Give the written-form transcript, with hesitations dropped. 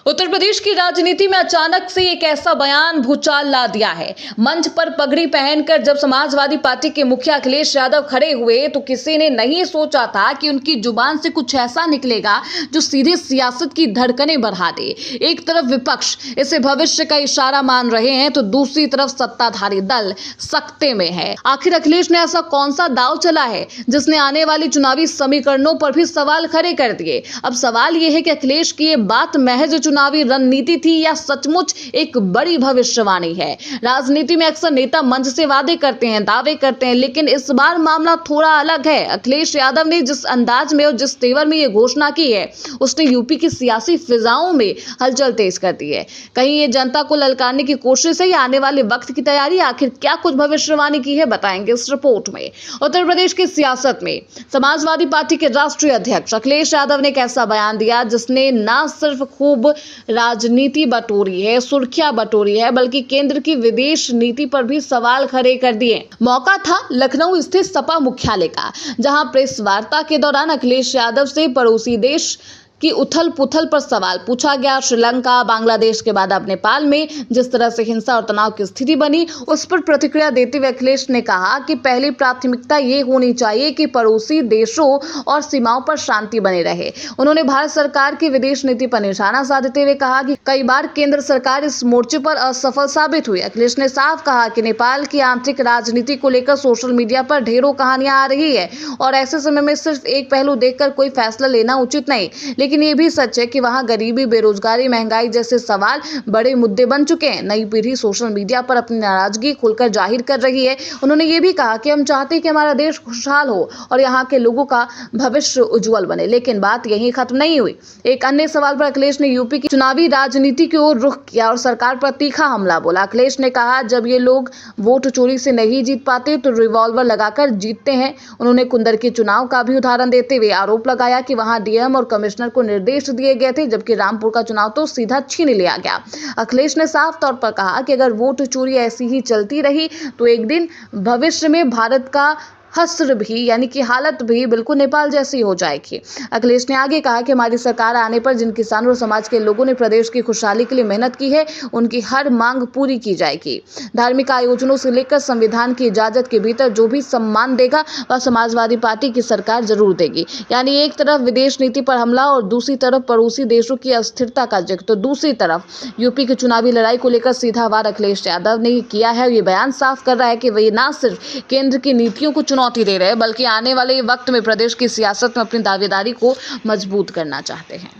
उत्तर प्रदेश की राजनीति में अचानक से एक ऐसा बयान भूचाल ला दिया है। मंच पर पगड़ी पहनकर जब समाजवादी पार्टी के मुखिया अखिलेश यादव खड़े हुए तो किसी ने नहीं सोचा था कि उनकी जुबान से कुछ ऐसा निकलेगा जो सीधे सियासत की धड़कनें बढ़ा दे। एक तरफ विपक्ष इसे भविष्य का इशारा मान रहे हैं तो दूसरी तरफ सत्ताधारी दल सकते में है। आखिर अखिलेश ने ऐसा कौन सा दांव चला है जिसने आने वाली चुनावी समीकरणों पर भी सवाल खड़े कर दिए। अब सवाल यह है कि अखिलेश की ये बात महज चुनावी रणनीति थी या सचमुच एक बड़ी भविष्यवाणी है। राजनीति में अक्सर नेता मंच से वादे करते हैं, दावे करते हैं, लेकिन इस बार मामला थोड़ा अलग है। अखिलेश यादव ने जिस अंदाज में और जिस तेवर में ये घोषणा की है उसने यूपी की सियासी फिजाओं में हलचल तेज कर दी है। कहीं ये जनता को ललकारने की कोशिश है या आने वाले वक्त की तैयारी। आखिर क्या कुछ भविष्यवाणी की है, बताएंगे इस रिपोर्ट में। उत्तर प्रदेश की सियासत में समाजवादी पार्टी के राष्ट्रीय अध्यक्ष अखिलेश यादव ने एक ऐसा बयान दिया जिसने न सिर्फ खूब राजनीति बटोरी है, सुर्खियां बटोरी है, बल्कि केंद्र की विदेश नीति पर भी सवाल खड़े कर दिए। मौका था लखनऊ स्थित सपा मुख्यालय का, जहां प्रेस वार्ता के दौरान अखिलेश यादव से पड़ोसी देश की उथल पुथल पर सवाल पूछा गया। श्रीलंका, बांग्लादेश के बाद अब नेपाल में जिस तरह से हिंसा और तनाव की स्थिति बनी, उस पर प्रतिक्रिया देते हुए अखिलेश ने कहा कि पहली प्राथमिकता ये होनी चाहिए कि पड़ोसी देशों और सीमाओं पर शांति बनी रहे। उन्होंने भारत सरकार की विदेश नीति पर निशाना साधते हुए कहा कि कई बार केंद्र सरकार इस मोर्चे पर असफल साबित हुई। अखिलेश ने साफ कहा कि नेपाल की आंतरिक राजनीति को लेकर सोशल मीडिया पर ढेरों कहानियां आ रही है और ऐसे समय में सिर्फ एक पहलू देखकर कोई फैसला लेना उचित नहीं। लेकिन ये भी सच है कि वहां गरीबी, बेरोजगारी, महंगाई जैसे सवाल बड़े मुद्दे बन चुके हैं। नई पीढ़ी सोशल मीडिया पर अपनी नाराजगी खुलकर जाहिर कर रही है। उन्होंने ये भी कहा कि हम चाहते हैं कि हमारा देश खुशहाल हो और यहाँ के लोगों का भविष्य उज्जवल बने। लेकिन बात यहीं खत्म नहीं हुई। एक अन्य सवाल पर अखिलेश ने यूपी की चुनावी राजनीति की ओर रुख किया और सरकार पर तीखा हमला बोला। अखिलेश ने कहा, जब ये लोग वोट चोरी से नहीं जीत पाते तो रिवॉल्वर लगाकर जीतते हैं। उन्होंने कुंदर के चुनाव का भी उदाहरण देते हुए आरोप लगाया कि वहां डीएम और कमिश्नर को निर्देश दिए गए थे, जबकि रामपुर का चुनाव तो सीधा छीन लिया गया। अखिलेश ने साफ तौर पर कहा कि अगर वोट चोरी ऐसी ही चलती रही तो एक दिन भविष्य में भारत का हस्र भी यानी कि हालत भी बिल्कुल नेपाल जैसी हो जाएगी। अखिलेश ने आगे कहा कि हमारी सरकार आने पर जिन किसानों और समाज के लोगों ने प्रदेश की खुशहाली के लिए मेहनत की है, उनकी हर मांग पूरी की जाएगी। धार्मिक आयोजनों से लेकर संविधान की इजाजत के भीतर जो भी सम्मान देगा वह समाजवादी पार्टी की सरकार जरूर देगी। यानी एक तरफ विदेश नीति पर हमला और दूसरी तरफ पड़ोसी देशों की अस्थिरता का जिक्र। तो दूसरी तरफ यूपी की चुनावी लड़ाई को लेकर सीधा वार अखिलेश यादव ने किया है। ये बयान साफ कर रहा है कि वे न सिर्फ केंद्र की नीतियों को चुनौती दे रहे हैं, बल्कि आने वाले वक्त में प्रदेश की सियासत में अपनी दावेदारी को मजबूत करना चाहते हैं।